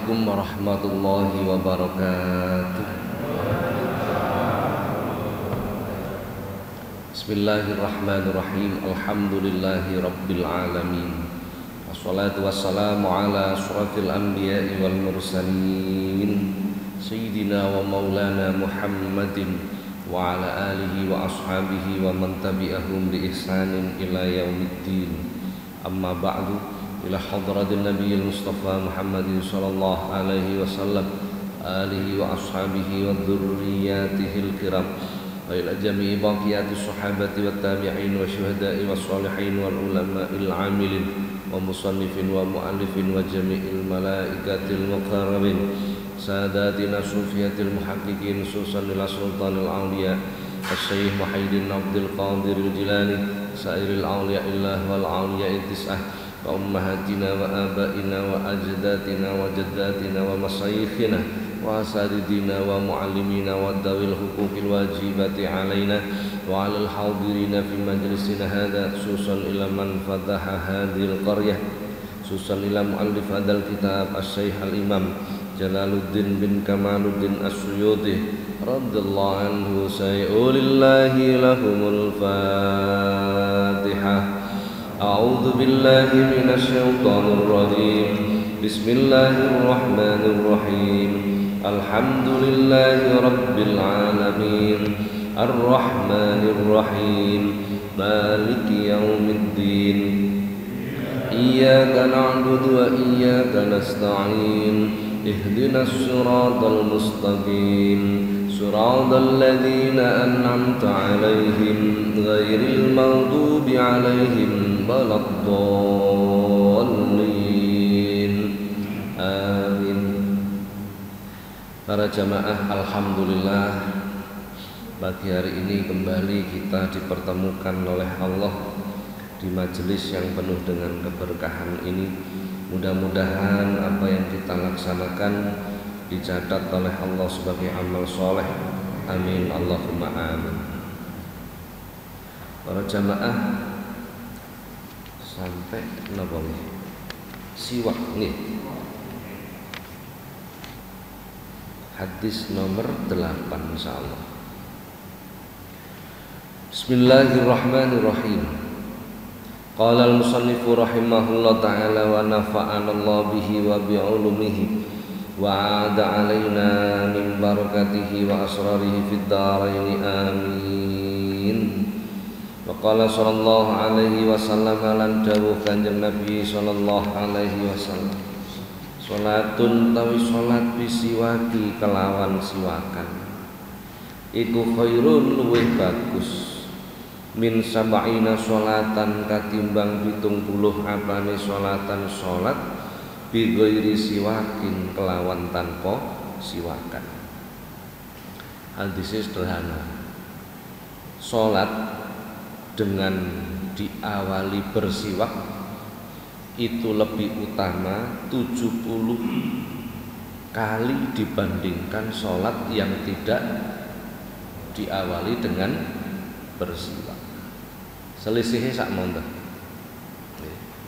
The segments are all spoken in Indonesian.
Assalamualaikum warahmatullahi wabarakatuh. Bismillahirrahmanirrahim. Alhamdulillahi rabbil alamin. Wassalatu wassalamu ala asyrafil anbiya'i wal mursalin Sayyidina wa maulana Muhammadin wa ala alihi wa ashabihi wa man tabi'ahum bi ihsanin ila yaumiddin. Amma ba'du. Ila hadratin Nabiyil Mustafa Muhammadin sallallahu alaihi wasallam alihi wa ashabihi wa dzurriyyatihil kiram wa ila jami'i baqiyatis sahabati wat tabi'in wa syuhada'i was sholihin wal ulama'il amilin wa musannifin wa muallifin wa jami'il malaikatil muqarrabin sadatina sufiyatil muhaqqiqin susan ila sultanil awliya Syekh Muhyiddin Abdul Qadiril Jilani sairil awliya illah wal awliya tis'ah wa ummahatina wa abaina wa ajdatina wa jaddatina wa masyayikhina wa asadidina wa muallimina wa dawil huquqil wajibati alaina wa alal hadirina fi majlisina hadha khususan ila man fadaha hadhil qaryah khususan ila muallif hadal kitab as-syekh al-imam Jalaluddin bin Kamaluddin As-Suyuti radhiyallahu anhu sayulillahi lahumul fatihah. A'udzu billahi minasy syaithanir rajim. Bismillahirrahmanirrahim. Alhamdulillahi rabbil alamin. Arrahmanir rahim. Maliki yaumiddin. Iyyaka na'budu wa iyyaka nasta'in. Ihdinas siratal mustaqim. Siratal ladzina an'amta 'alaihim ghairil maghdubi 'alaihim waladdallin. Amin. Para jamaah, alhamdulillah pagi hari ini kembali kita dipertemukan oleh Allah di majelis yang penuh dengan keberkahan ini. Mudah-mudahan apa yang kita laksanakan dicatat oleh Allah sebagai amal soleh. Amin Allahumma amin. Para jamaah, sampai napa nih? Siwak nih. Hadis nomor 8 insyaallah. Bismillahirrahmanirrahim. Qala al-musannifu rahimahullah ta'ala wa nafa'ana Allah bihi wa bi'ulumihi wa 'ada 'alaina min barakatihi wa asrarihi fid dharain amin. Wa qala sallallahu alaihi wasallam lan dawuh Kanjeng Nabi sallallahu alaihi wasallam, salatun tawi salat bisiwaki kelawan siwakan iku khairun luwih bagus min sab'ina sholatan katimbang 70 apane sholatan sholat bi ghairi siwakin kelawan tanpa siwakan. Hadisnya sederhana. Sholat dengan diawali bersiwak itu lebih utama 70 kali dibandingkan sholat yang tidak diawali dengan bersiwak. Selisihnya sak monten.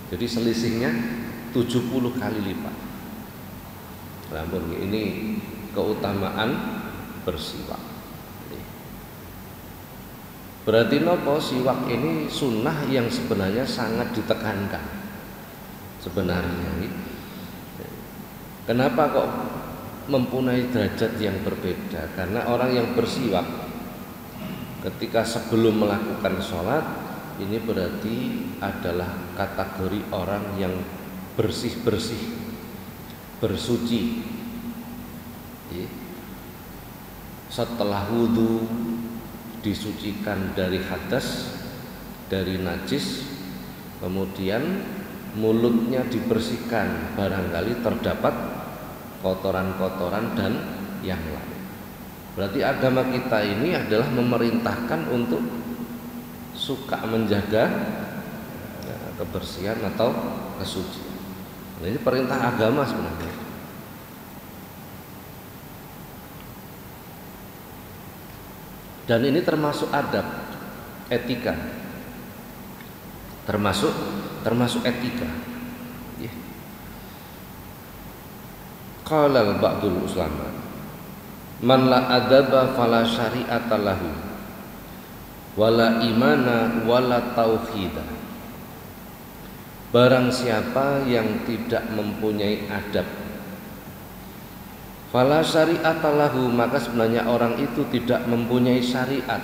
Jadi selisihnya 70 kali lipat. Namun ini keutamaan bersiwak. Berarti nopo siwak ini sunnah yang sebenarnya sangat ditekankan. Sebenarnya kenapa kok mempunyai derajat yang berbeda? Karena orang yang bersiwak ketika sebelum melakukan sholat ini berarti adalah kategori orang yang bersih-bersih, bersuci. Setelah wudhu disucikan dari hadas, dari najis, kemudian mulutnya dibersihkan, barangkali terdapat kotoran-kotoran dan yang lain. Berarti agama kita ini adalah memerintahkan untuk suka menjaga kebersihan atau kesucian. Nah, ini perintah agama sebenarnya. Dan ini termasuk adab, etika. Termasuk etika. Qala ba'dul ulama, man la adaba fala syari'ata lahu wala imana wala tauhida. Barang siapa yang tidak mempunyai adab, fala syari'ata lahu, maka sebenarnya orang itu tidak mempunyai syariat.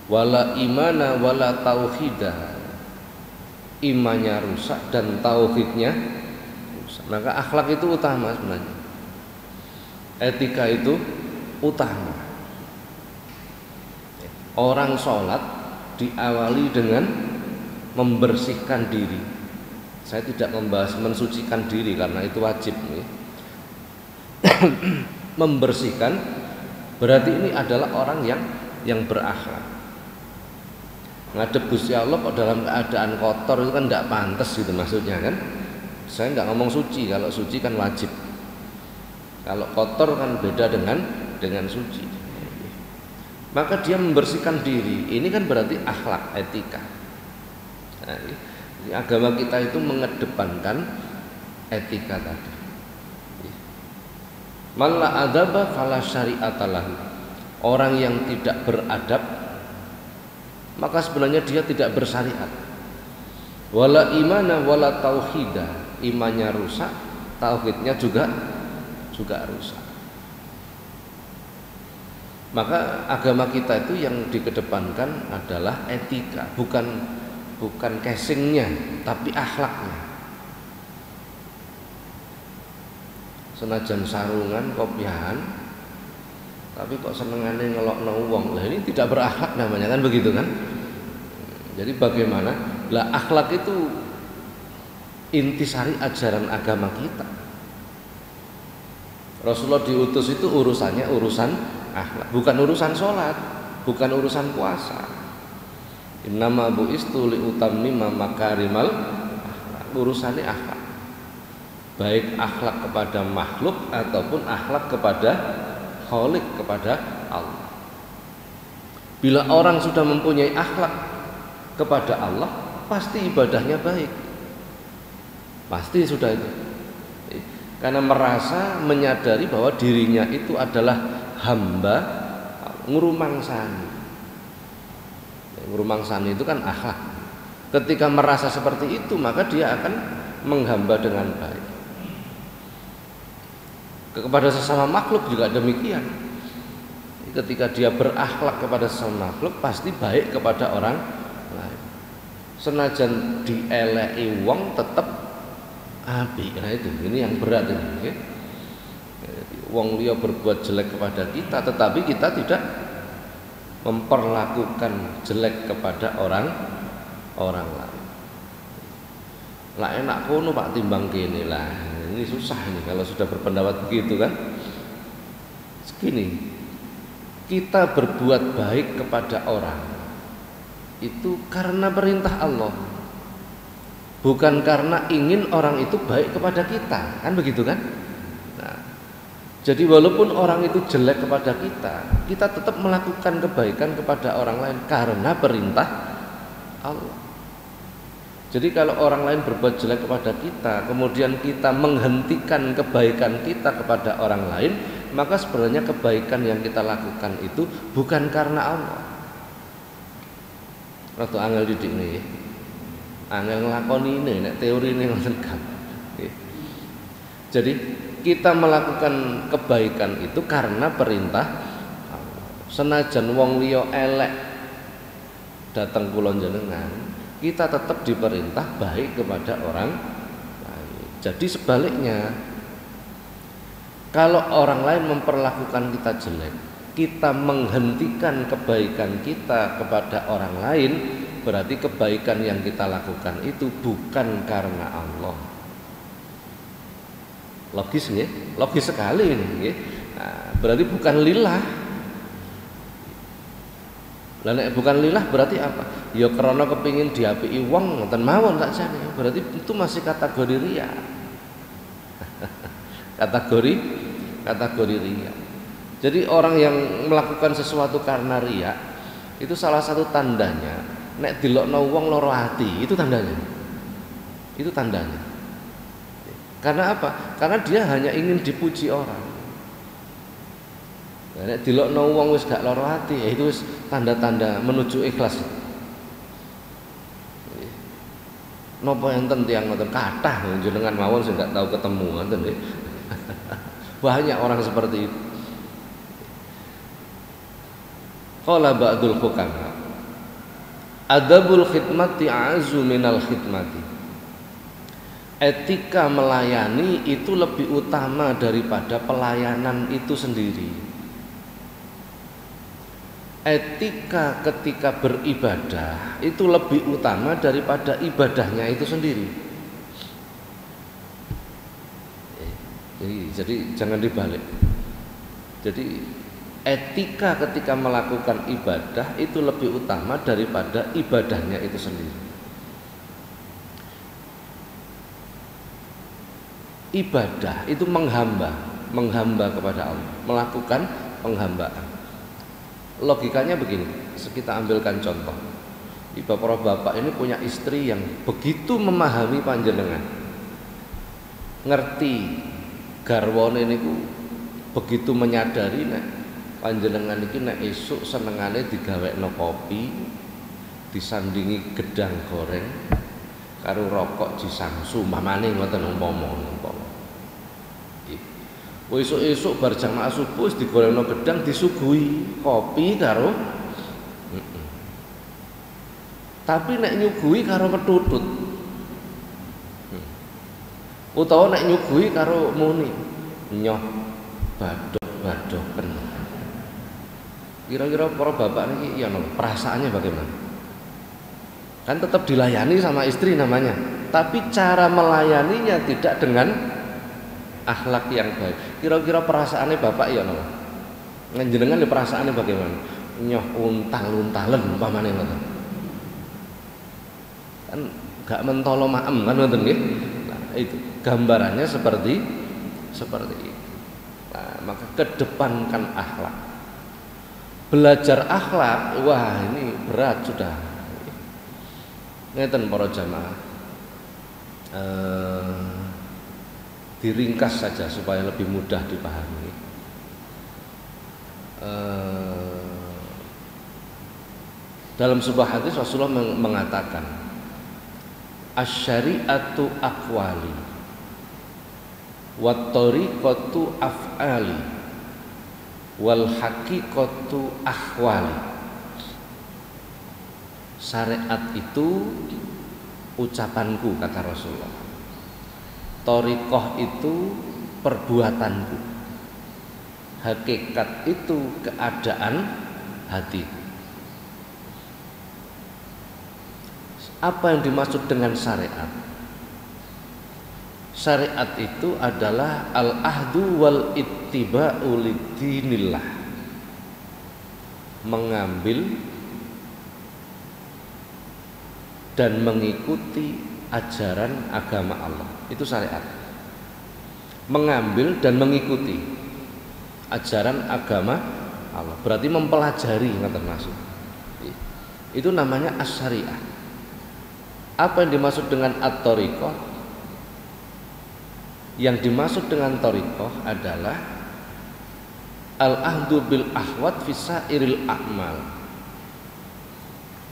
Wala imana wala tauhida, imannya rusak dan tauhidnya rusak. Maka akhlak itu utama sebenarnya. Etika itu utama. Orang sholat diawali dengan membersihkan diri. Saya tidak membahas mensucikan diri karena itu wajib. Membersihkan berarti ini adalah orang yang berakhlak. Ngadep Gusti Allah kok dalam keadaan kotor itu kan tidak pantas gitu maksudnya kan. Saya nggak ngomong suci, kalau suci kan wajib. Kalau kotor kan beda dengan suci. Maka dia membersihkan diri. Ini kan berarti akhlak, etika. Nah, agama kita itu mengedepankan etika tadi. Man la adaba fala syari'ata lahu. Orang yang tidak beradab, maka sebenarnya dia tidak bersyariat. Wala imana wala tauhida, imannya rusak, tauhidnya juga rusak. Maka agama kita itu yang dikedepankan adalah etika, bukan casingnya, tapi akhlaknya. Senajan sarungan, kopiahan, tapi kok senengane ngelokno wong. Lah ini tidak berakhlak namanya kan begitu kan? Jadi bagaimana? Lah akhlak itu intisari ajaran agama kita. Rasulullah diutus itu urusannya urusan akhlak, bukan urusan sholat, bukan urusan puasa. Innama bu'istu liutammima makarimal akhlak. Urusannya akhlak. Baik akhlak kepada makhluk ataupun akhlak kepada Khalik, kepada Allah. Bila orang sudah mempunyai akhlak kepada Allah, pasti ibadahnya baik. Pasti sudah itu. Karena merasa menyadari bahwa dirinya itu adalah hamba ngurumangsani. Ngurumangsani itu kan akhlak. Ketika merasa seperti itu, maka dia akan menghamba dengan baik. Kepada sesama makhluk juga demikian. Ketika dia berakhlak kepada sesama makhluk, pasti baik kepada orang lain. Senajan dieleki wong tetap apik. Nah itu, ini yang berat ini. Okay? Wong liya berbuat jelek kepada kita, tetapi kita tidak memperlakukan jelek kepada orang lain. Lah enak kono Pak timbang kene lah. Ini susah ini kalau sudah berpendapat begitu kan. Segini, kita berbuat baik kepada orang itu karena perintah Allah, bukan karena ingin orang itu baik kepada kita, kan begitu kan? Nah, jadi walaupun orang itu jelek kepada kita tetap melakukan kebaikan kepada orang lain karena perintah Allah. Jadi kalau orang lain berbuat jelek kepada kita, kemudian kita menghentikan kebaikan kita kepada orang lain, maka sebenarnya kebaikan yang kita lakukan itu bukan karena Allah. Ratu angel didik nih, angel ngelakoni ini, nek teori ini lengkap. Jadi kita melakukan kebaikan itu karena perintah Allah. Senajan wong liya elek datang kula jenengan, kita tetap diperintah baik kepada orang lain. Jadi sebaliknya, kalau orang lain memperlakukan kita jelek, kita menghentikan kebaikan kita kepada orang lain, berarti kebaikan yang kita lakukan itu bukan karena Allah. Logis nggih? Logis sekali ini nggih. Nah, berarti bukan lillah. Lah nek bukan lillah berarti apa? Ya karena kepingin diapiki wong ngoten mawon tak jane. Berarti itu masih kategori riya. kategori riya. Jadi orang yang melakukan sesuatu karena riya itu salah satu tandanya nek dilokno wong lara ati, itu tandanya. Itu tandanya. Karena apa? Karena dia hanya ingin dipuji orang. Nek dilokno wong wis gak lara ati, ya itu wis tanda-tanda menuju ikhlas. Napa enten tiyang ngoten kathah jenengan mawon sing gak tahu ketemu ngoten nggih. Banyak orang seperti itu. Qala ba'dul hukama adabul khidmati a'zu minal khidmati. Etika melayani itu lebih utama daripada pelayanan itu sendiri. Etika ketika beribadah itu lebih utama daripada ibadahnya itu sendiri. Jadi jangan dibalik. Jadi etika ketika melakukan ibadah itu lebih utama daripada ibadahnya itu sendiri. Ibadah itu menghamba kepada Allah, melakukan penghambaan. Logikanya begini, kita ambilkan contoh. Para bapak ini punya istri yang begitu memahami panjenengan, ngerti garwane niku, begitu menyadari nek panjenengan iki nek esuk senengane digawekno kopi, disandingi gedang goreng karo rokok disangsu, mamane ngoten umpama. Esuk-esuk bar jamaah subuh digorengno gedang disuguhi kopi karo tapi nek nyuguhi karo ketutut. Utawa nek nyuguhi karo muni nyoh badok-badoken. Kira-kira para bapak niki ya no, perasaannya bagaimana? Kan tetap dilayani sama istri namanya, tapi cara melayaninya tidak dengan akhlak yang baik. Kira-kira perasaannya bapak ya no? Njenengan perasaannya bagaimana? Nyoh untal-untalen umpamane ngoten. Kan gak mentolo maem kan ngoten nggih. Nah, itu gambarannya seperti itu. Nah, maka kedepankan akhlak. Belajar akhlak, wah ini berat sudah. Ngeten para jamaah. Diringkas saja supaya lebih mudah dipahami. Dalam sebuah hadis Rasulullah mengatakan, asy-syari'atu aqwali wat tariqatu af'ali wal haqiqatu ahwali. Syariat itu ucapanku, kata Rasulullah. Thariqah itu perbuatanku. Hakikat itu keadaan hatiku. Apa yang dimaksud dengan syariat? Syariat itu adalah al-ahdu wal ittiba'u lidinillah. Mengambil dan mengikuti ajaran agama Allah. Itu syariat. Mengambil dan mengikuti ajaran agama Allah. Berarti mempelajari, ngoten maksud. Itu namanya as-syariah. Apa yang dimaksud dengan at-thariqah? Yang dimaksud dengan thariqah adalah al-ahdu bil ahwat fi sairil a'mal.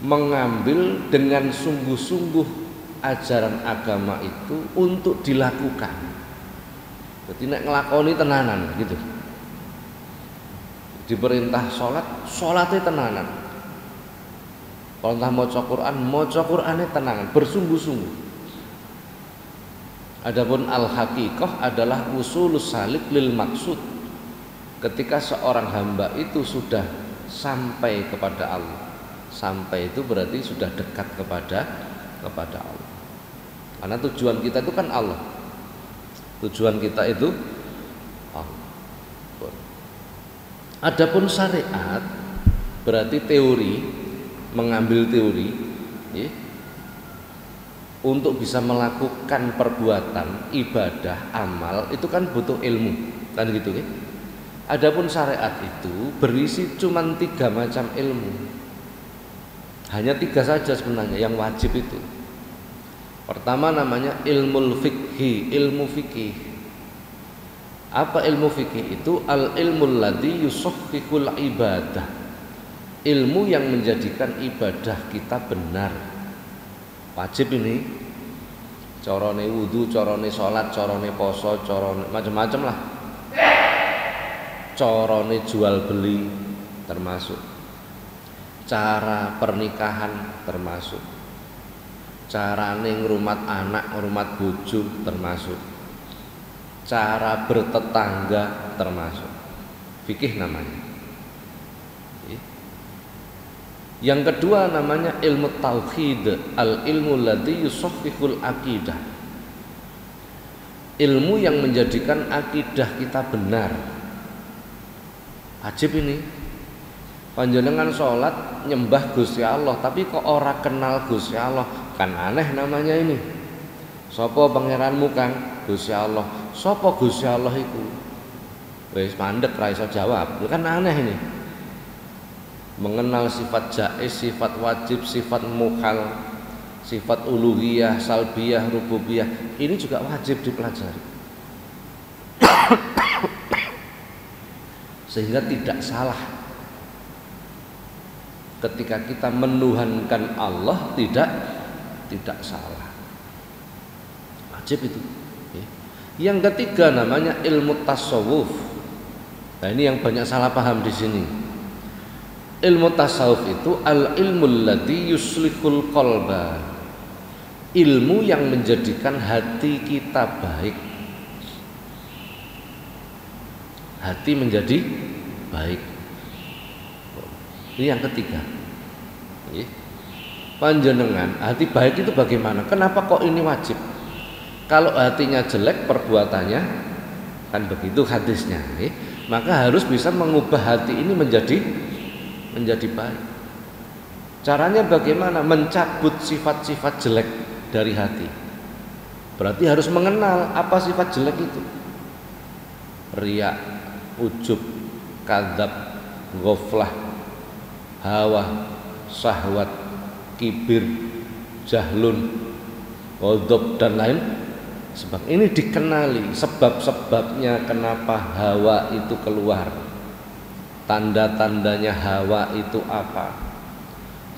Mengambil dengan sungguh-sungguh ajaran agama itu untuk dilakukan. Jadi nek nglakoni tenanan gitu. Diperintah sholatnya tenanan. Kalau entah maca Qur'ane tenanan, bersungguh-sungguh. Adapun al-haqiqah adalah usulus salik lil maksud. Ketika seorang hamba itu sudah sampai kepada Allah. Sampai itu berarti sudah dekat kepada Allah. Karena tujuan kita itu kan Allah. Tujuan kita itu Allah. Adapun syariat berarti teori, mengambil teori ya, untuk bisa melakukan perbuatan ibadah amal itu kan butuh ilmu kan gitu ya. Adapun syariat itu berisi cuma 3 macam ilmu. Hanya 3 saja sebenarnya yang wajib itu. Pertama namanya ilmu fikih, ilmu fikih. Apa ilmu fikih itu? Al ilmul ladzi yusahhihul ibadah. Ilmu yang menjadikan ibadah kita benar. Wajib ini. Carane wudu, carane salat, carane poso, carane macam-macam lah. Carane jual beli termasuk. Cara pernikahan termasuk. Carane ngrumat anak, ngrumat bojo termasuk. Cara bertetangga termasuk. Fikih namanya. Yang kedua namanya ilmu tauhid, al ilmu ladzi yusahhihul aqidah. Ilmu yang menjadikan akidah kita benar. Wajib ini. Panjenengan sholat nyembah Gusti Allah tapi kok ora kenal Gusti Allah, kan aneh namanya ini. Sapa pangeranmu Kang? Gusti Allah. Sapa Gusti Allah iku? Wis mandek ra iso jawab. Itu kan aneh ini. Mengenal sifat jaiz, sifat wajib, sifat mukhal, sifat uluhiyah, salbiyah, rububiyah, ini juga wajib dipelajari. Sehingga tidak salah ketika kita menuhankan Allah, tidak salah. Wajib itu. Yang ketiga namanya ilmu tasawuf. Nah, ini yang banyak salah paham di sini. Ilmu tasawuf itu al ilmul ladzi yuslihul qalba. Ilmu yang menjadikan hati kita baik. Hati menjadi baik. Ini yang ketiga. Panjenengan hati baik itu bagaimana? Kenapa kok ini wajib? Kalau hatinya jelek perbuatannya kan begitu hadisnya. Maka harus bisa mengubah hati ini menjadi baik. Caranya bagaimana? Mencabut sifat-sifat jelek dari hati. Berarti harus mengenal apa sifat jelek itu. Riya, ujub, kadzab, ghaflah, hawa, syahwat, kibir, jahlun, ghadab dan lain sebab. Ini dikenali sebab-sebabnya kenapa hawa itu keluar. Tanda-tandanya hawa itu apa?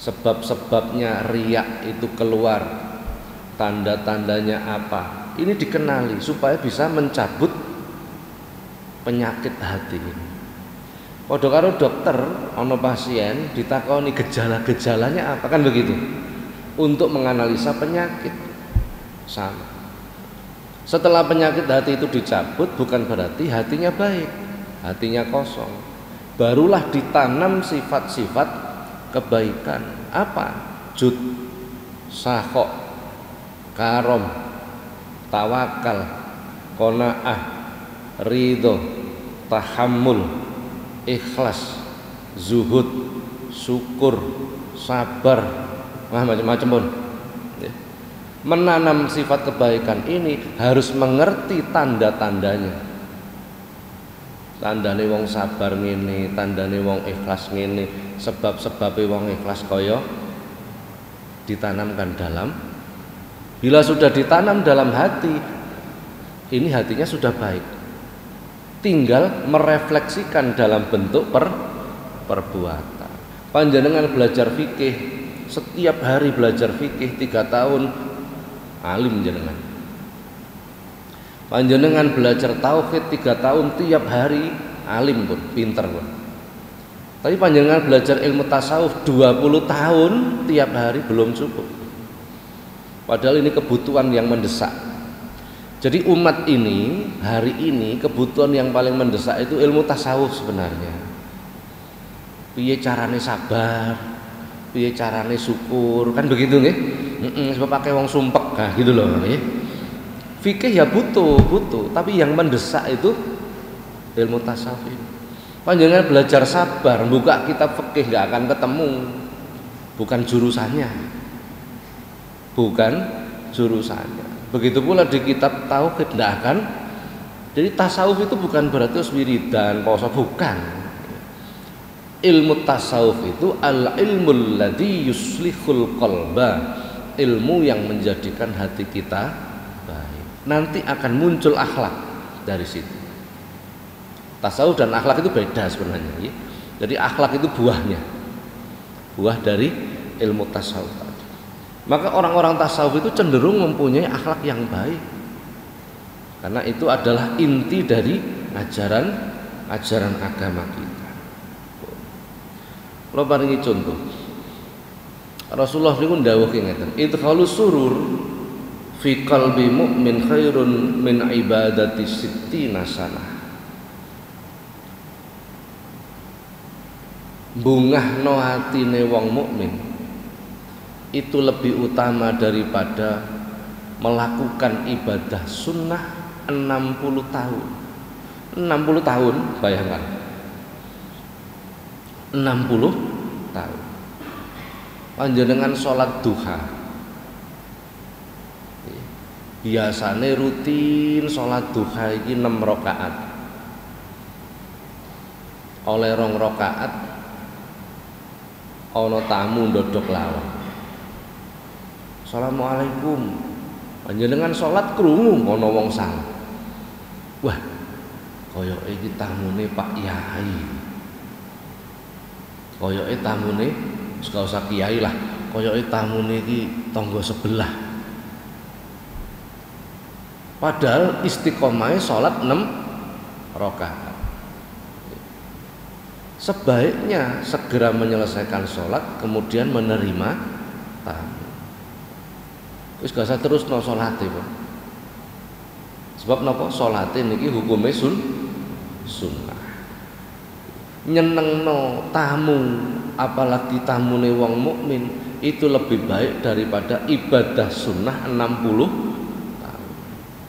Sebab-sebabnya riya itu keluar. Tanda-tandanya apa? Ini dikenali supaya bisa mencabut penyakit hati ini. Padha karo dokter, ana pasien ditakoni gejala-gejalanya apa, kan begitu. Untuk menganalisa penyakit sama. Setelah penyakit hati itu dicabut, bukan berarti hatinya baik, hatinya kosong. Barulah ditanam sifat-sifat kebaikan. Apa? Jud, sakhok, karom, tawakal, qanaah, ridho, tahammul, ikhlas, zuhud, syukur, sabar, macam-macam pun. Menanam sifat kebaikan ini harus mengerti tanda-tandanya. Tandane wong sabar ngene, tandane wong ikhlas ngene, sebab-sebabe wong ikhlas kaya ditanamkan dalam. Bila sudah ditanam dalam hati, ini hatinya sudah baik. Tinggal merefleksikan dalam bentuk perbuatan. Panjenengan belajar fikih, setiap hari belajar fikih 3 tahun, alim jenengan. Panjenengan belajar tauhid 3 tahun, tiap hari alim pun, pinter pun. Tapi panjenengan belajar ilmu tasawuf 20 tahun, tiap hari belum cukup. Padahal ini kebutuhan yang mendesak. Jadi umat ini hari ini kebutuhan yang paling mendesak itu ilmu tasawuf sebenarnya. Piye carane sabar, piye carane syukur, kan begitu nggih? Sebab pakai wong sumpek, nah gitu loh nggih. Fikih ya butuh, tapi yang mendesak itu ilmu tasawuf. Panjenengan belajar sabar, buka kitab fikih nggak akan ketemu. Bukan jurusannya. Begitu pula di kitab tauhid tidak akan. Jadi tasawuf itu bukan berarti wiridan, poso, bukan. Ilmu tasawuf itu al ilmul ladzi yuslihul qalba, ilmu yang menjadikan hati kita baik. Nanti akan muncul akhlak dari situ. Tasawuf dan akhlak itu beda sebenarnya ya. Jadi akhlak itu buahnya, buah dari ilmu tasawuf tadi. Maka orang-orang tasawuf itu cenderung mempunyai akhlak yang baik, karena itu adalah inti dari ajaran agama kita. Kalau paringi contoh, Rasulullah niku ndawuh ngeten, idkhalus surur fi qalbi mu'min khairun min ibadati sittina sanah. Bungahno hatine wong mukmin itu lebih utama daripada melakukan ibadah sunnah 60 tahun. 60 tahun, bayangkan. 60 tahun. Panjenengan sholat duha. Biasane rutin sholat duha iki 6 rakaat. Oleh 2 rakaat ana tamu ndodok lawang. Assalamualaikum. Panjenengan salat krungu ana wong salam. Wah, koyoke iki tamune Pak Yai. Koyoke tamune wis gak usah kiai lah. Koyoke tamune iki tangga sebelah. Padahal istiqomahe salat 6 rakaat. Sebaiknya segera menyelesaikan sholat, kemudian menerima tamu. Wis gak usah terus no sholate, Pak. Sebab napa? Sholate niki hukume sunnah. Nyenengno tamu, apalagi tamune wong mukmin, itu lebih baik daripada ibadah sunnah 60 tahun.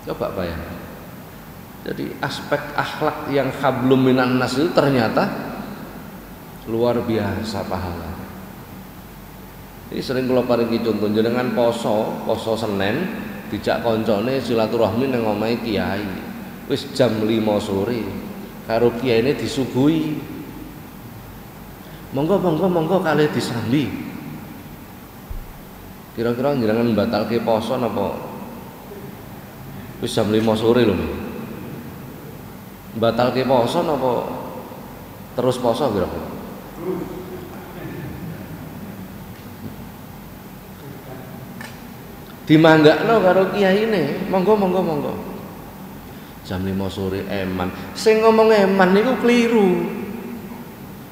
Coba bayangkan. Jadi aspek akhlak yang hablum minan nas itu ternyata luar biasa pahalanya. Ini sering kula paringi contoh, jenengan poso Senin dijak koncone silaturahmi nang omahe kiai. Wis jam 5 sore karo kiyaine disuguhi. Monggo kalih disambi. Kira-kira jenengan batalke poso napa? Wis jam 5 sore lho. Batalke poso napa terus poso kira-kira? Dimanggakno karo kiyaine, monggo. Jam 5 sore eman. Sing ngomong eman niku keliru.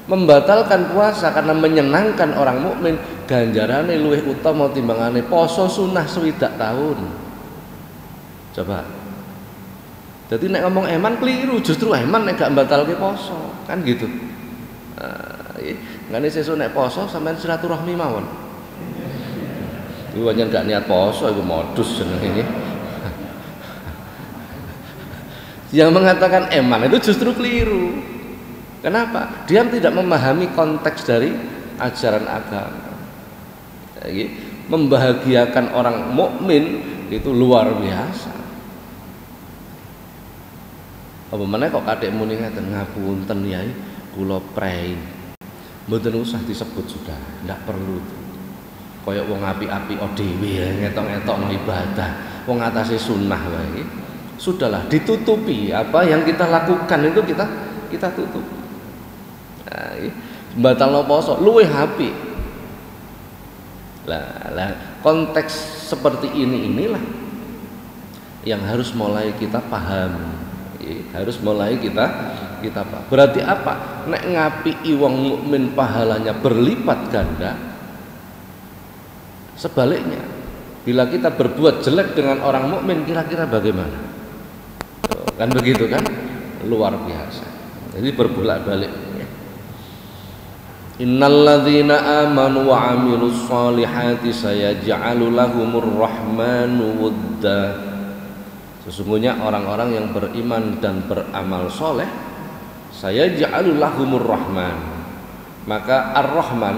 Membatalkan puasa karena menyenangkan orang mukmin ganjarane luwih utama timbangane poso sunah 60 tahun. Coba. Jadi nek ngomong eman keliru, justru eman nek gak batalke poso, kan gitu. Ngene sesuk nek poso sampean silaturahmi mawon. Iku pancen gak niat poso iku modus jenenge. Yang mengatakan eman itu justru keliru. Kenapa? Dia tidak memahami konteks dari ajaran agama. Membahagiakan orang mukmin itu luar biasa. Apa meneh kok kadek muni ngaten, ngapunten Yai, kula prei. Mboten usah disebut sudah, ndak perlu. Kayak wong api-api dhewe ngetok-ngetokno ibadah, wong atase sunnah wae. Sudahlah, ditutupi apa yang kita lakukan itu kita tutup. Nah, batalno poso luwih apik. Lah konteks seperti inilah yang harus mulai kita pahami. Harus mulai kita paham. Berarti apa? Nek ngapiki wong mukmin pahalanya berlipat ganda. Sebaliknya, bila kita berbuat jelek dengan orang mukmin, kira-kira bagaimana? Kan begitu kan? Luar biasa. Jadi berbolak-balik. Innalladzina amanu wa 'amilus shalihati sayaj'alu lahumur rahmanu wudda. Sesungguhnya orang-orang yang beriman dan beramal soleh, sayaj'alu lahumur rahman. Maka Ar-Rahman,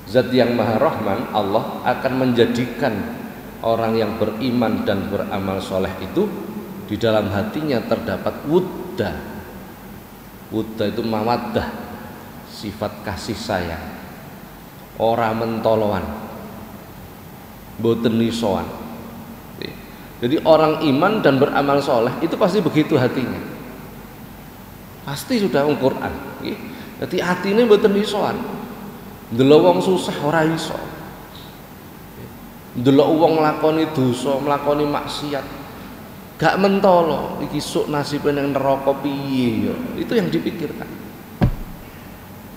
Zat yang Maha Rahman, Allah akan menjadikan orang yang beriman dan beramal soleh itu di dalam hatinya terdapat wudda. Wudda itu mawaddah, sifat kasih sayang, ora mentoloan. Mboten nisoan. Jadi orang iman dan beramal soleh itu pasti begitu hatinya. Pasti sudah Quran. Jadi hatinya mboten nisoan. Ndelok wong susah ora iso. Ndelok wong nglakoni dosa, nglakoni maksiat, gak mentolo iki sok nasibe nang neraka piye ya. Itu yang dipikirkan.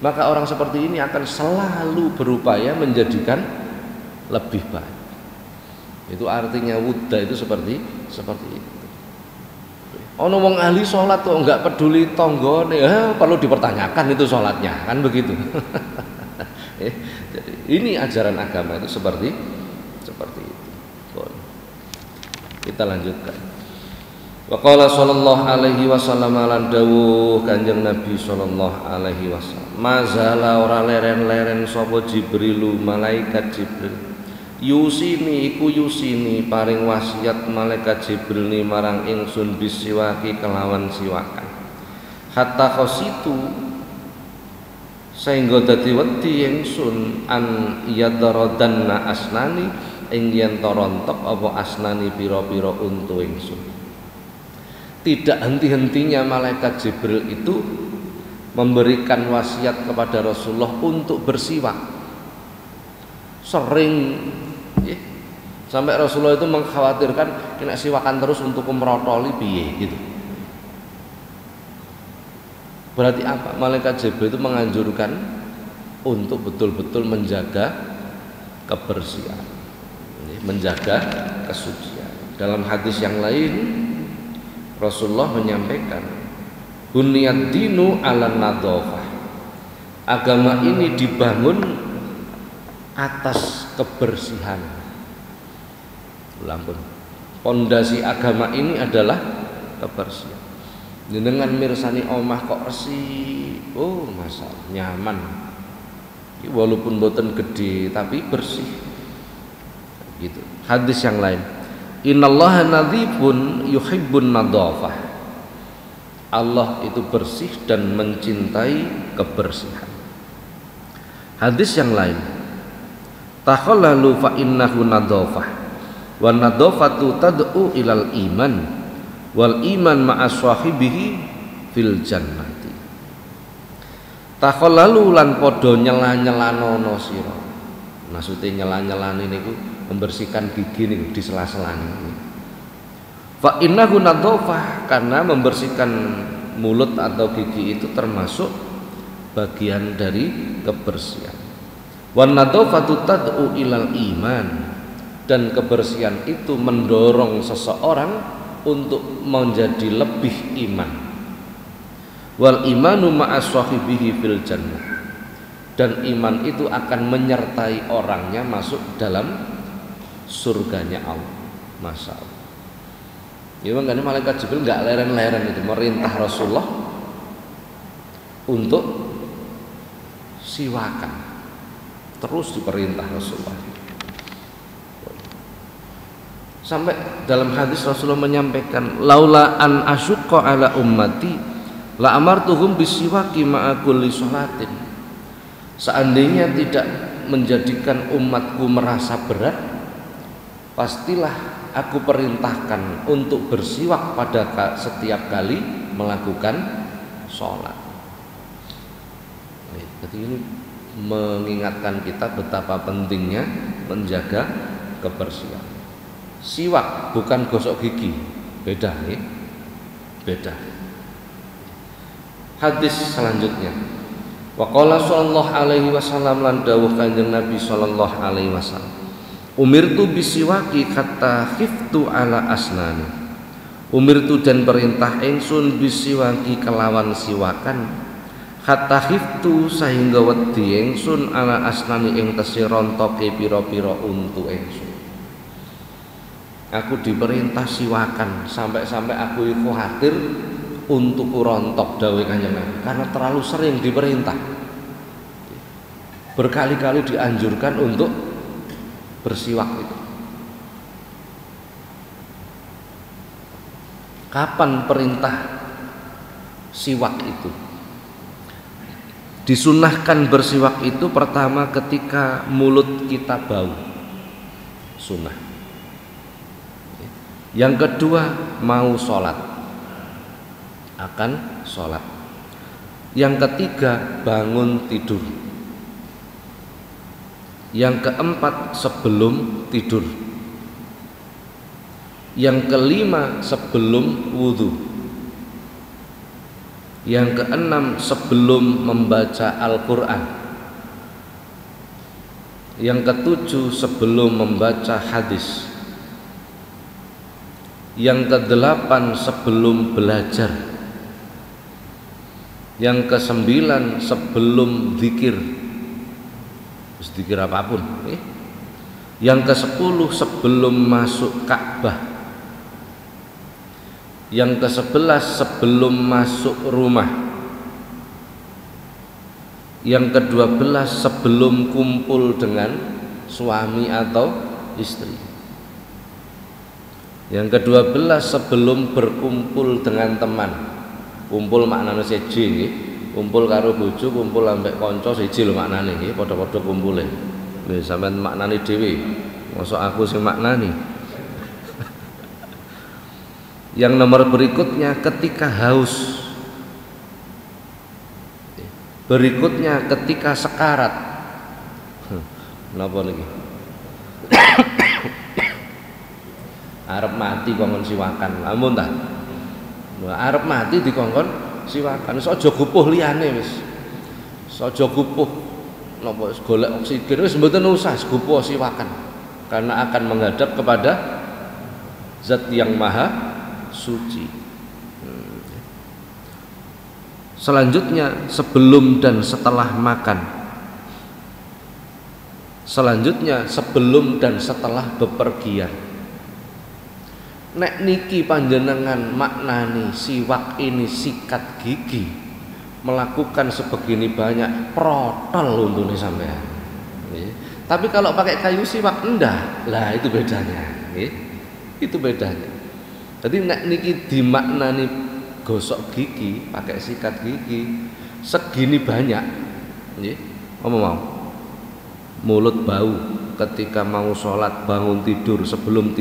Maka orang seperti ini akan selalu berupaya menjadikan lebih baik. Itu artinya wudda itu seperti itu. Ono wong ahli sholat tuh nggak peduli tonggone, perlu dipertanyakan itu sholatnya, kan begitu. Jadi ini ajaran agama itu seperti itu. Kita lanjutkan. Wa qala sallallahu alaihi wasallam lan dawuh Kanjeng Nabi sallallahu alaihi wasallam, mazala ora leren-leren sapa Jibrilu malaikat Jibril. Yusini paring wasiat malaikat Jibril ni marang ingsun bisiwaki kelawan siwakan. Hatta khositu sehingga dadi wedi ingsun an yadaradanna asnani ing yen rontok apa asnani pira-pira untu ingsun. Tidak henti-hentinya malaikat Jibril itu memberikan wasiat kepada Rasulullah untuk bersiwak. Sering sampai Rasulullah itu mengkhawatirkan kena siwakan terus untuk merotoli piye gitu. Berarti apa? Malaikat Jibril itu menganjurkan untuk betul-betul menjaga kebersihan, menjaga kesucian. Dalam hadis yang lain Rasulullah menyampaikan, bunyad dinu ala nadhafah. Agama ini dibangun atas kebersihan. Lampun. Pondasi agama ini adalah kebersihan. Dengan mirsani omah kok resik, oh masalah nyaman. Walaupun boten gede tapi bersih. Gitu. Hadis yang lain, innallaha nadzifun yuhibbun nadhafah. Allah itu bersih dan mencintai kebersihan. Hadis yang lain, takhallalu fa innahu nadhafah wa nadhafatu tad'u ilal iman wal iman ma'a sahibihi fil jannati. Takhallalu lan padha nyela-nyelanono sira. Maksudnya nyela-nyelane niku membersihkan gigi niku di sela-selane. Fa innahu nadhafah, karena membersihkan mulut atau gigi itu termasuk bagian dari kebersihan. Wan nadhafatu tad'u ilal iman, dan kebersihan itu mendorong seseorang untuk menjadi lebih iman. Wal imanu ma'a sahibihi fil jannah, dan iman itu akan menyertai orangnya masuk dalam surganya Allah. Masya Allah. Ya makanya malaikat Jibril nggak leren-leren itu merintah Rasulullah untuk siwakan, terus diperintah Rasulullah. Sampai dalam hadis Rasulullah menyampaikan, laula an asyqa ala ummati la amartuhum bisiwaki ma'a kulli sholatin. Seandainya tidak menjadikan umatku merasa berat, pastilah aku perintahkan untuk bersiwak pada setiap kali melakukan sholat. Jadi ini mengingatkan kita betapa pentingnya menjaga kebersihan. Siwak bukan gosok gigi, beda nih, beda. Hadis selanjutnya, wa qala sallallahu alaihi wasallam lan dawuh Kanjeng Nabi sallallahu alaihi wasallam, umirtu bisiwaki kata khiftu ala asnani. Umirtu dan perintah ingsun bisiwaki kelawan siwakan, kata khiftu sehingga wedi ingsun ala asnani ing tesi rontoke pira-pira untu ingsun. Aku diperintah siwakan sampai-sampai aku khawatir untukku rontok dawuh Kanjeng Nabi, karena terlalu sering diperintah. Berkali-kali dianjurkan untuk bersiwak itu. Kapan perintah siwak itu? Disunahkan bersiwak itu pertama ketika mulut kita bau. sunnah. Yang kedua, mau sholat, akan sholat. Yang ketiga, bangun tidur. Yang keempat, sebelum tidur. Yang kelima, sebelum wudhu. Yang keenam, sebelum membaca Al-Quran. Yang ketujuh, sebelum membaca hadis. Yang kedelapan, sebelum belajar. Yang kesembilan, sebelum zikir. Zikir apapun. Yang kesepuluh, sebelum masuk Ka'bah. Yang ke-11, sebelum masuk rumah. Yang ke-12, sebelum kumpul dengan suami atau istri. Yang ke-12, sebelum berkumpul dengan teman. Kumpul maknane siji nggih. Kumpul karo bojo, kumpul ambek kanca siji lho maknane nggih, padha-padha kumpule. Nggih sampean maknane dhewe. Mosok aku sing maknani. Yang nomor berikutnya ketika haus. Berikutnya ketika sekarat. Napa niki? Arep mati kongkon siwakan. Amun ta? Arep mati dikongkon siwakan. Wis aja gupuh liyane wis. Aja gupuh napa golek oksigen wis mboten usah gupuh siwakan. Karena akan menghadap kepada Zat yang Maha Suci. Selanjutnya sebelum dan setelah makan. Selanjutnya sebelum dan setelah bepergian. Nek niki panjenengan maknani siwak ini sikat gigi, melakukan sebegini banyak protol untune sampean. Tapi kalau pakai kayu siwak enggak, lah itu bedanya. Itu bedanya. Jadi nek niki dimaknani gosok gigi, pakai sikat gigi segini banyak, apa mau? Mulut bau ketika mau sholat, bangun tidur, sebelum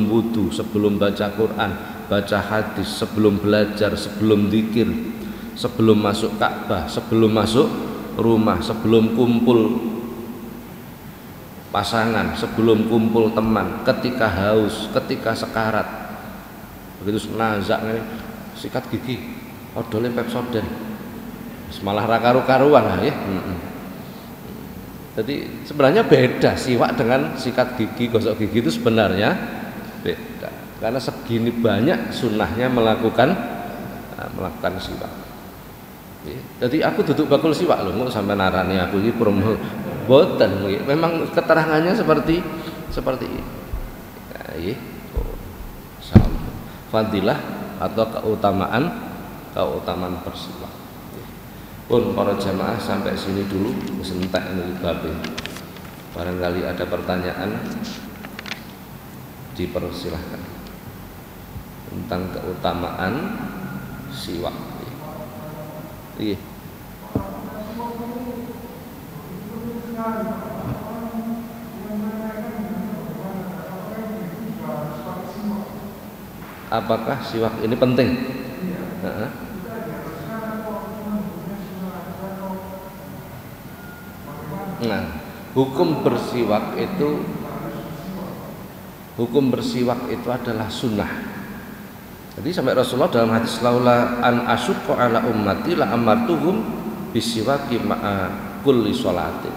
wudhu, sebelum baca Quran, baca hadis, sebelum belajar, sebelum zikir, sebelum masuk Ka'bah, sebelum masuk rumah, sebelum kumpul pasangan, sebelum kumpul teman, ketika haus, ketika sekarat. Begitu nazak nih, sikat gigi, odole Pepsodent, malah karu-karuan ya. Jadi sebenarnya beda siwak dengan sikat gigi, gosok gigi itu sebenarnya beda. Karena segini banyak sunnahnya melakukan siwak. Jadi aku duduk bakul siwak loh, mau sampai narani aku ini promo boten. Memang keterangannya seperti ini. Fadilah atau keutamaan bersiwak. Pun para jamaah sampai sini dulu sebentar ini babe. Barangkali ada pertanyaan dipersilahkan tentang keutamaan siwak. Iya. Apakah siwak ini penting? Nah, hukum bersiwak itu adalah sunnah. Jadi sampai Rasulullah dalam hadis laula an asyqa ala ummati la amartuhum bisiwaki ma'a kulli sholatin.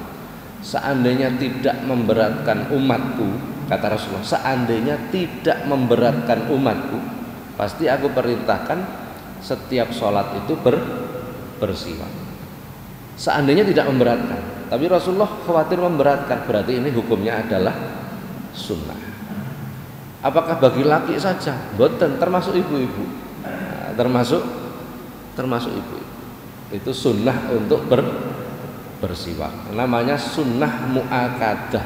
Seandainya tidak memberatkan umatku, kata Rasulullah, seandainya tidak memberatkan umatku, pasti aku perintahkan setiap sholat itu bersiwak. Seandainya tidak memberatkan, tapi Rasulullah khawatir memberatkan, berarti ini hukumnya adalah sunnah. Apakah bagi laki saja? Boten, termasuk ibu-ibu. Nah, termasuk ibu-ibu. Itu sunnah untuk bersiwak. Namanya sunnah mu'akadah.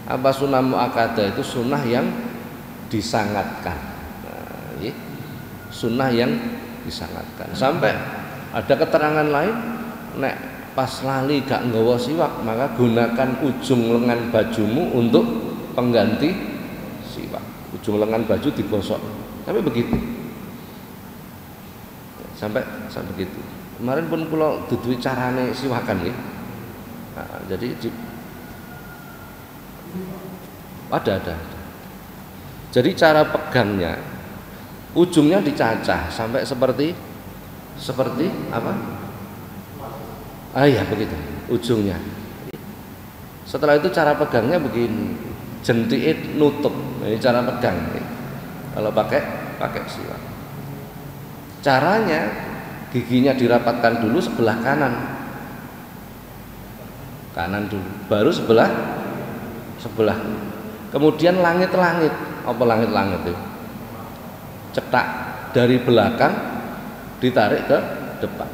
Apa sunnah mu'akadah? Itu sunnah yang disangatkan. Nah, sunnah yang disangatkan. Sampai ada keterangan lain, nek pas lali gak nggawa siwak, maka gunakan ujung lengan bajumu untuk pengganti siwak. Ujung lengan baju digosok. Sampai begitu. Sampai begitu. Kemarin pun kula duduhi carane siwakan nggih. Nah, jadi ada. Jadi cara pegangnya ujungnya dicacah sampai seperti apa? Iya begitu ujungnya. Setelah itu cara pegangnya begini, jentiit nutup. Ini cara pegang. Kalau pakai siwak. Caranya giginya dirapatkan dulu sebelah kanan dulu, baru sebelah. Kemudian langit-langit, apa langit-langit itu? Cetak dari belakang ditarik ke depan.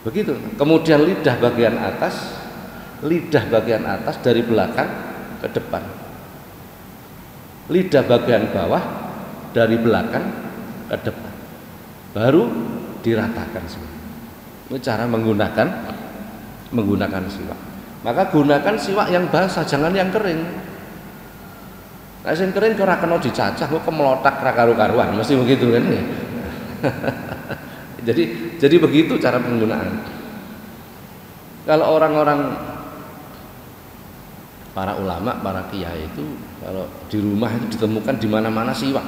Begitu. Kemudian lidah bagian atas dari belakang ke depan. Lidah bagian bawah dari belakang ke depan. Baru diratakan semua. Ini cara menggunakan siwak. Maka gunakan siwak yang basah, jangan yang kering. Nah, yang kering ora kena dicacah, kok kemelotak ra karu-karuan, mesti begitu kan ya. Jadi begitu cara penggunaan. Kalau orang-orang para ulama, para kiai itu kalau di rumah itu ditemukan di mana-mana siwak.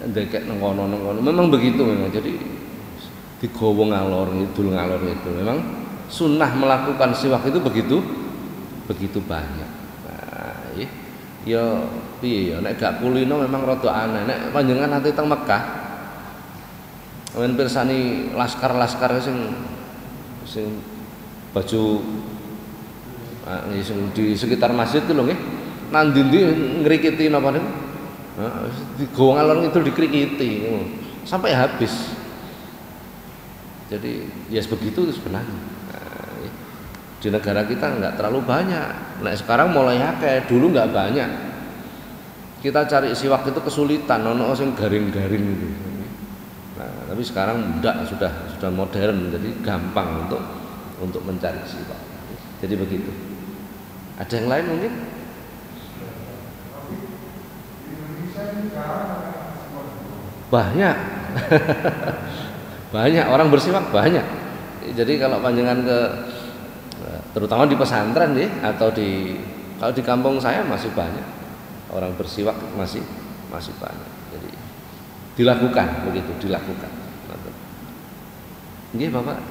Ndekek nang kono memang begitu memang. Jadi digowo ngalor ngidul itu memang sunnah melakukan siwak itu begitu banyak. Nah, ya piye ya nek gak kulino memang rada aneh. Nek panjenengan nanti teng Mekah men pirsani laskar sing baju sing di sekitar masjid itu lho nggih. Nang ndi-ndi ngrikiti napa niku? Digowo ngalor itu dikrikiti sampai habis. Jadi ya begitu sebenarnya. Di negara kita nggak terlalu banyak. Nah sekarang mulai akeh, dulu nggak banyak. Kita cari siwak itu kesulitan, ono sing garing-garing gitu. Nah tapi sekarang sudah modern, jadi gampang untuk mencari siwak. Jadi begitu. Ada yang lain mungkin? Banyak. Banyak orang bersiwak banyak. Jadi kalau panjangan terutama di pesantren ya, atau kalau di kampung saya masih banyak orang bersiwak, masih banyak. Jadi dilakukan. Nggih Bapak.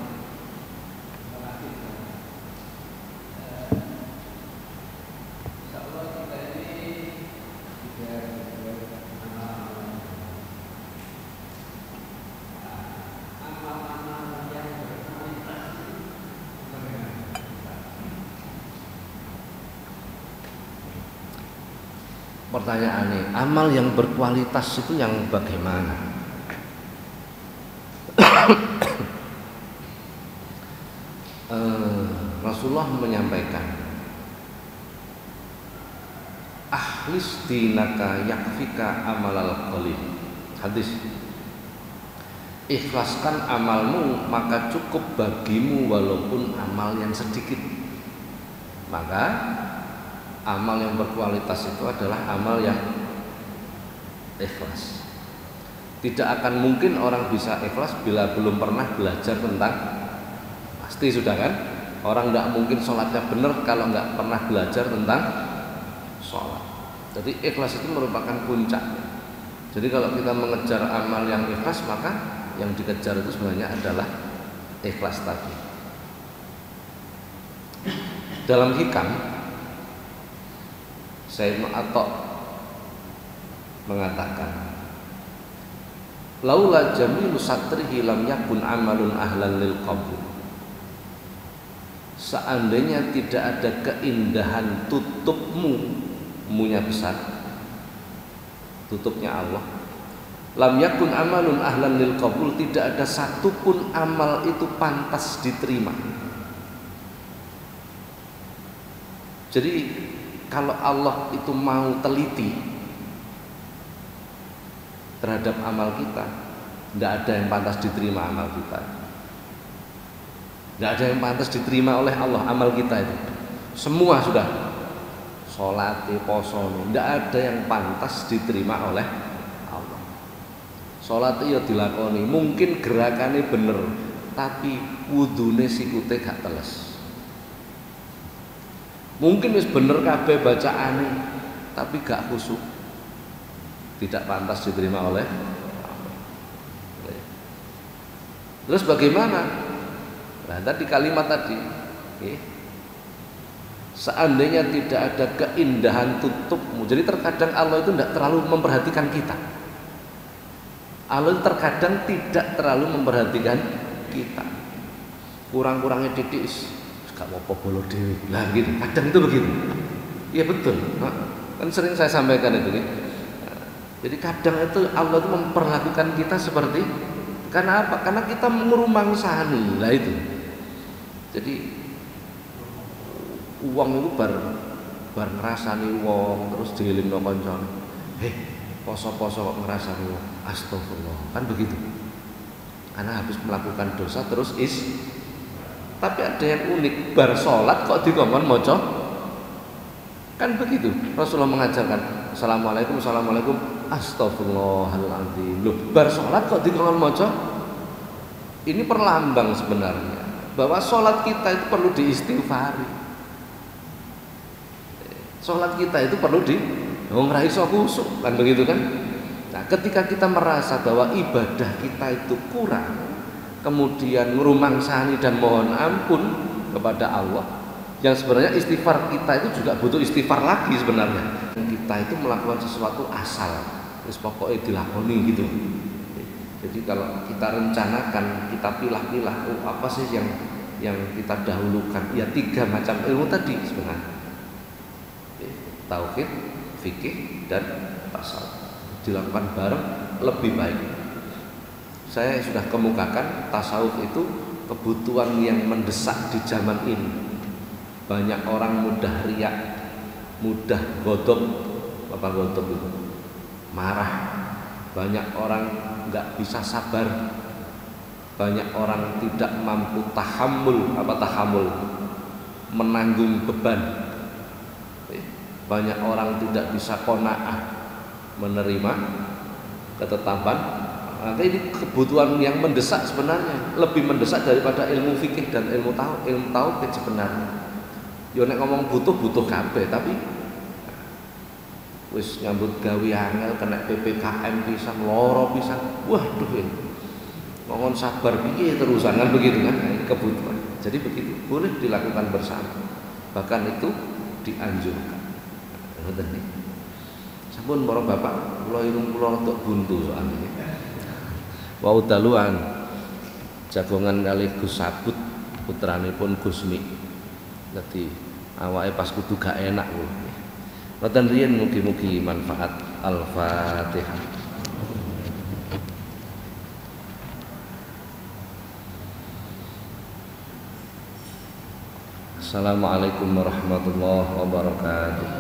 Pertanyaannya, amal yang berkualitas itu yang bagaimana? Rasulullah menyampaikan, akhlis dinaka yakfika amalal qalil. Hadis. Ikhlaskan amalmu maka cukup bagimu walaupun amal yang sedikit. Maka amal yang berkualitas itu adalah amal yang ikhlas. Tidak akan mungkin orang bisa ikhlas bila belum pernah belajar tentang, pasti sudah kan? Orang tidak mungkin sholatnya benar kalau nggak pernah belajar tentang sholat. Jadi ikhlas itu merupakan puncaknya. Jadi kalau kita mengejar amal yang ikhlas, maka yang dikejar itu sebenarnya adalah ikhlas tadi. Dalam hikam Sayyidina Atha mengatakan, laula jamilu satrihi lam yakun amalun ahlan lil qabul. Seandainya tidak ada keindahan tutupmu, munya besar, tutupnya Allah, lam yakun amalun ahlan lil qabul, tidak ada satupun amal itu pantas diterima. Jadi kalau Allah itu mau teliti terhadap amal kita, tidak ada yang pantas diterima amal kita. Tidak ada yang pantas diterima oleh Allah amal kita itu. Semua sudah salate, posone, ndak ada yang pantas diterima oleh Allah. Salat ya dilakoni, mungkin gerakannya bener, tapi wudune sikute gak teles. Mungkin wis bener kabeh bacaane, tapi gak khusyuk. Tidak pantas diterima oleh Allah. Terus bagaimana? Nah, tadi kalimat tadi, seandainya tidak ada keindahan tutupmu, jadi terkadang Allah itu tidak terlalu memperhatikan kita. Allah terkadang tidak terlalu memperhatikan kita. Kurang-kurangnya titik, gak mau bolo dewi, lah gitu. Kadang itu begitu. Iya betul. Kan sering saya sampaikan itu. Jadi kadang itu Allah itu memperlakukan kita seperti, karena apa? Karena kita ngurumangsani, lah itu. Jadi uang itu bar ngerasani wong terus dielingno kancane. Poso-poso kok ngerasani wong. Astagfirullah. Kan begitu. Karena habis melakukan dosa terus tapi ada yang unik, bar salat kok dikongkon maca. Kan begitu. Rasulullah mengajarkan, Assalamualaikum, Assalamualaikum, astagfirullahaladzim. Loh, bar salat kok dikongkon maca. Ini perlambang sebenarnya bahwa salat kita itu perlu diistighfari. Salat kita itu perlu ra iso khusuk, kan begitu kan? Nah, ketika kita merasa bahwa ibadah kita itu kurang, kemudian ngurumangsani dan mohon ampun kepada Allah, yang sebenarnya istighfar kita itu juga butuh istighfar lagi sebenarnya. Kita itu melakukan sesuatu asal, terus pokoknya dilakoni gitu. Jadi kalau kita rencanakan, kita pilah-pilah, apa sih yang kita dahulukan? Ya 3 macam ilmu tadi sebenarnya. Tauhid, fikih, dan tasawuf. Dilakukan bareng lebih baik. Saya sudah kemukakan tasawuf itu kebutuhan yang mendesak di zaman ini. Banyak orang mudah riak, mudah godop. Apa godop itu? Marah. Banyak orang nggak bisa sabar. Banyak orang tidak mampu tahammul. Apa tahammul? Menanggung beban. Banyak orang tidak bisa qanaah, menerima ketetapan. Maka ini kebutuhan yang mendesak sebenarnya, lebih mendesak daripada ilmu fikih dan ilmu tauhid sebenarnya. Yo nek ngomong butuh kabeh, tapi wis nyambut gawe angel kena PPKM pisan, loro pisan. Waduh ini. Ngomong sabar piye terusan kan begitu kan, kebutuhan. Jadi begitu, boleh dilakukan bersama. Bahkan itu dianjurkan. Ngoten niki. Sampun para bapak, kula irung kula rada buntu soalnya. Wau daluan jagongan kalih Gus Sabut putranipun Gusmi. Dadi awake pas kudu gak enak lho. Ngoten riyen mugi-mugi manfaat. Al-Fatihah. Assalamualaikum warahmatullahi wabarakatuh.